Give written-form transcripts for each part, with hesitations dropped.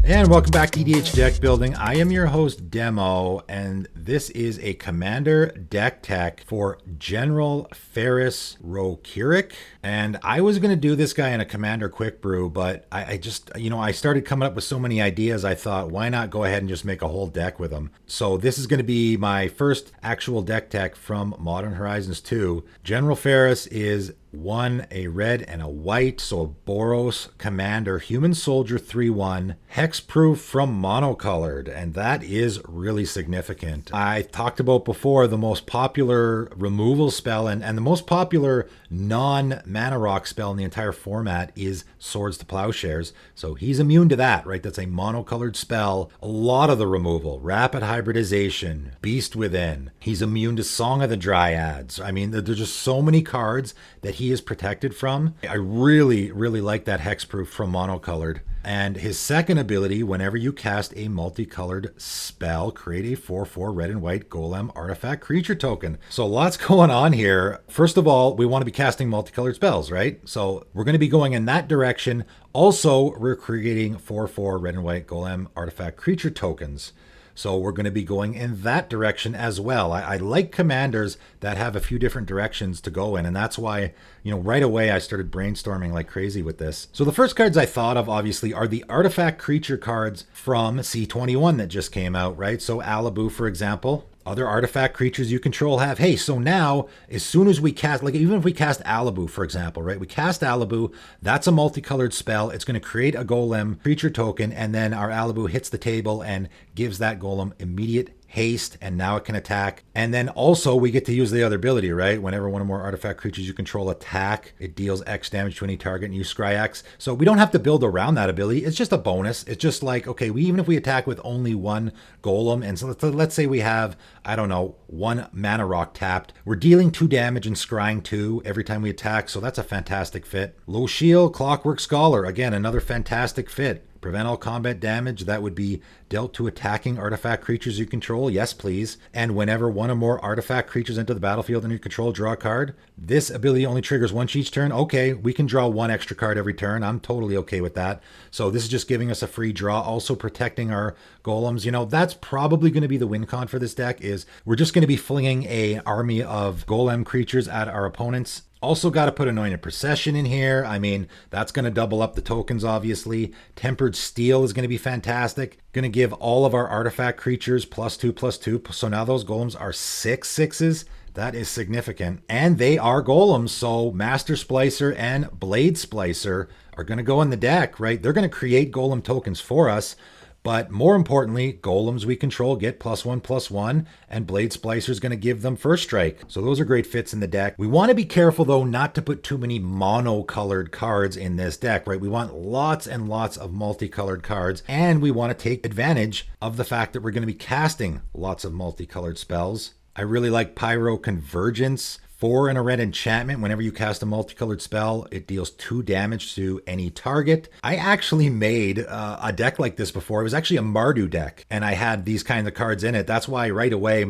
And welcome back to EDH Deck Building. I am your host, Demo, and this is a Commander deck tech for General Ferrous Rokiric. And I was going to do this guy in a Commander Quick Brew, but I just, I started coming up with so many ideas, I thought, why not go ahead and just make a whole deck with them? So this is going to be my first actual deck tech from Modern Horizons 2. General Ferrous is a red and a white, so a Boros Commander, Human Soldier 3/1, hexproof from monocolored, and that is really significant. I talked about before the most popular removal spell and the most popular non-mana rock spell in the entire format is Swords to Plowshares, so he's immune to that, right? That's a monocolored spell. A lot of the removal, Rapid Hybridization, Beast Within. He's immune to Song of the Dryads. I mean, there's just so many cards that he is protected from. I really like that hexproof from monocolored. And his second ability, whenever you cast a multicolored spell, create a 4/4 red and white golem artifact creature token. So lots going on here. First of all, we want to be casting multicolored spells, right? So we're going to be going in that direction. Also, we're creating 4/4 red and white golem artifact creature tokens. So we're going to be going in that direction as well. I like commanders that have a few different directions to go in. And that's why, right away I started brainstorming like crazy with this. So the first cards I thought of, obviously, are the artifact creature cards from C21 that just came out, right? So Alibu, for example. Other artifact creatures you control have, hey, so now, as soon as we cast, like even if we cast Alibu, for example, right? We cast Alibu, that's a multicolored spell. It's going to create a golem creature token, and then our Alibu hits the table and gives that golem immediate haste, and now it can attack. And then also we get to use the other ability, right? Whenever one or more artifact creatures you control attack, it deals X damage to any target and you scry X. So we don't have to build around that ability. It's just a bonus. It's just like, okay, even if we attack with only one golem, and so let's say we have, I don't know, one mana rock tapped, we're dealing 2 damage and scrying 2 every time we attack. So that's a fantastic fit. Low shield, Clockwork Scholar, again, another fantastic fit. Prevent all combat damage that would be dealt to attacking artifact creatures you control. Yes, please. And whenever one or more artifact creatures enter the battlefield under your control, draw a card. This ability only triggers once each turn. Okay, we can draw 1 extra card every turn. I'm totally okay with that. So this is just giving us a free draw, also protecting our golems. That's probably going to be the win con for this deck, is we're just going to be flinging an army of golem creatures at our opponents. Also got to put Anointed Procession in here. I mean, that's going to double up the tokens, obviously. Tempered Steel is going to be fantastic. Going to give all of our artifact creatures +2/+2. So now those golems are 6/6s. That is significant. And they are golems, so Master Splicer and Blade Splicer are going to go in the deck, right? They're going to create golem tokens for us. But more importantly, golems we control get +1/+1, and Blade Splicer is going to give them first strike. So those are great fits in the deck. We want to be careful, though, not to put too many monocolored cards in this deck, right? We want lots and lots of multicolored cards, and we want to take advantage of the fact that we're going to be casting lots of multicolored spells. I really like Pyro Convergence. 4 and a red enchantment. Whenever you cast a multicolored spell, it deals 2 damage to any target. I actually made a deck like this before. It was actually a Mardu deck, and I had these kind of cards in it. That's why right away,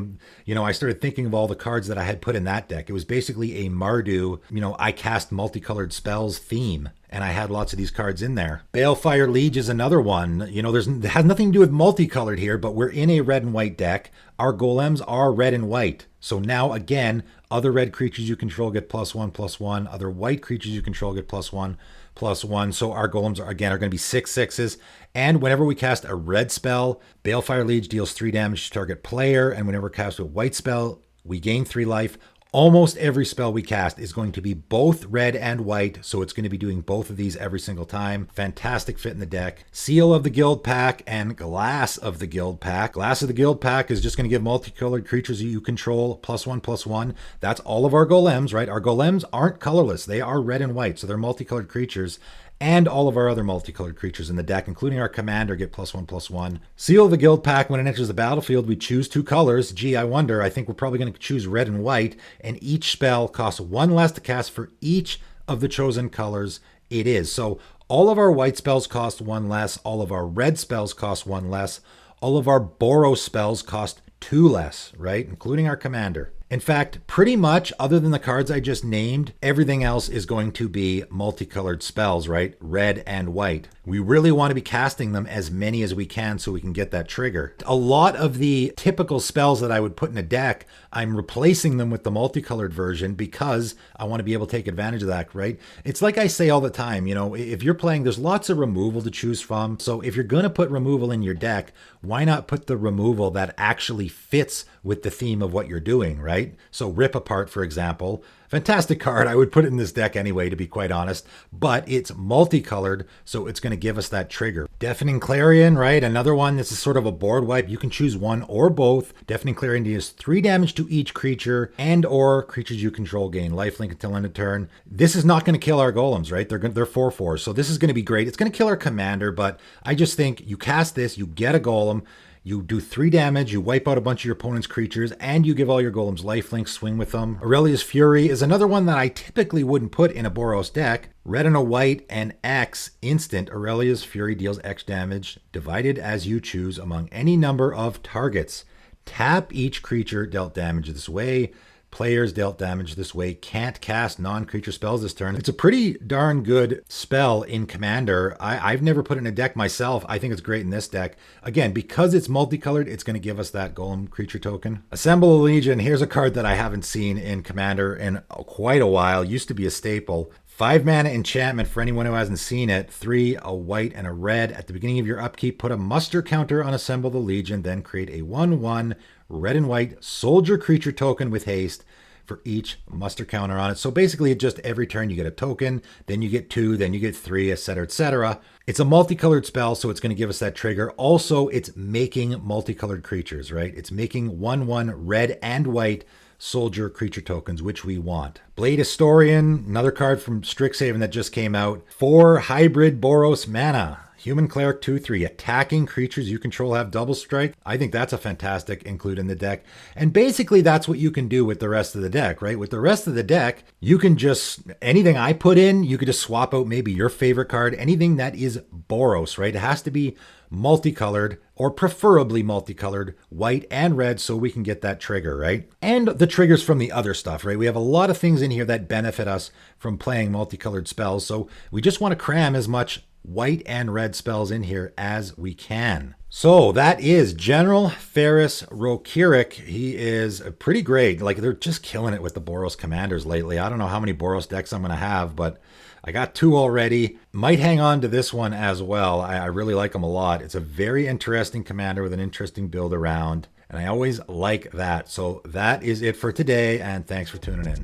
I started thinking of all the cards that I had put in that deck. It was basically a Mardu, I cast multicolored spells theme. And I had lots of these cards in there. Balefire Liege is another one. It has nothing to do with multicolored here, but we're in a red and white deck. Our golems are red and white. So now, again, other red creatures you control get +1/+1. Other white creatures you control get +1/+1. So our golems are going to be 6/6s. And whenever we cast a red spell, Balefire Liege deals 3 damage to target player. And whenever we cast a white spell, we gain 3 life. Almost every spell we cast is going to be both red and white, so it's going to be doing both of these every single time. Fantastic fit in the deck. Seal of the Guild Pack and Glass of the Guild Pack. Glass of the Guild Pack is just going to give multicolored creatures you control +1/+1. That's all of our golems, right? Our golems aren't colorless. They are red and white, so they're multicolored creatures. And all of our other multicolored creatures in the deck, including our commander, get +1/+1. Seal of the Guild Pack, when it enters the battlefield, we choose 2 colors. Gee, I wonder, I think we're probably going to choose red and white, and each spell costs 1 less to cast for each of the chosen colors it is. So all of our white spells cost 1 less, all of our red spells cost 1 less, all of our Boros spells cost 2 less, right? Including our commander. In fact, pretty much other than the cards I just named, everything else is going to be multicolored spells, right? Red and white. We really want to be casting them as many as we can so we can get that trigger. A lot of the typical spells that I would put in a deck, I'm replacing them with the multicolored version because I want to be able to take advantage of that, right? It's like I say all the time, if you're playing, there's lots of removal to choose from. So if you're going to put removal in your deck, why not put the removal that actually fits with the theme of what you're doing, right? So Rip Apart, for example, fantastic card. I would put it in this deck anyway, to be quite honest, but it's multicolored, so it's going to give us that trigger. Deafening Clarion, right? Another one. This is sort of a board wipe. You can choose one or both. Deafening Clarion deals 3 damage to each creature and or creatures you control gain lifelink until end of turn. This is not going to kill our golems, right? They're 4/4, so this is going to be great. It's going to kill our commander, but I just think you cast this, you get a golem, you do 3 damage, you wipe out a bunch of your opponent's creatures, and you give all your golems lifelink, swing with them. Aurelia's Fury is another one that I typically wouldn't put in a Boros deck. Red and a white and X instant. Aurelia's Fury deals X damage, divided as you choose among any number of targets. Tap each creature dealt damage this way. Players dealt damage this way can't cast non-creature spells this turn. It's a pretty darn good spell in Commander. I've never put it in a deck myself. I think it's great in this deck. Again, because it's multicolored, it's going to give us that golem creature token. Assemble a Legion. Here's a card that I haven't seen in Commander in quite a while. Used to be a staple. 5 mana enchantment for anyone who hasn't seen it. 3, a white and a red. At the beginning of your upkeep, put a muster counter on Assemble the Legion, then create a 1/1 red and white soldier creature token with haste for each muster counter on it. So basically, it just every turn you get a token, then you get 2, then you get 3, etc., etc. It's a multicolored spell, so it's going to give us that trigger. Also, it's making multicolored creatures, right? It's making 1/1 red and white soldier creature tokens, which we want. Blade Historian, another card from Strixhaven that just came out. 4 hybrid Boros mana. Human Cleric 2/3. Attacking creatures you control have double strike. I think that's a fantastic include in the deck. And basically that's what you can do with the rest of the deck, right? With the rest of the deck, you can just, anything I put in, you could just swap out maybe your favorite card, anything that is Boros, right? It has to be multicolored, or preferably multicolored, white and red, so we can get that trigger, right? And the triggers from the other stuff, right? We have a lot of things in here that benefit us from playing multicolored spells, so we just want to cram as much white and red spells in here as we can. So that is General Ferrous Rokiric. He is pretty great. Like, they're just killing it with the Boros commanders lately. I don't know how many Boros decks I'm going to have, but I got 2 already. Might hang on to this one as well. I really like him a lot. It's a very interesting commander with an interesting build around, and I always like that. So that is it for today, and thanks for tuning in.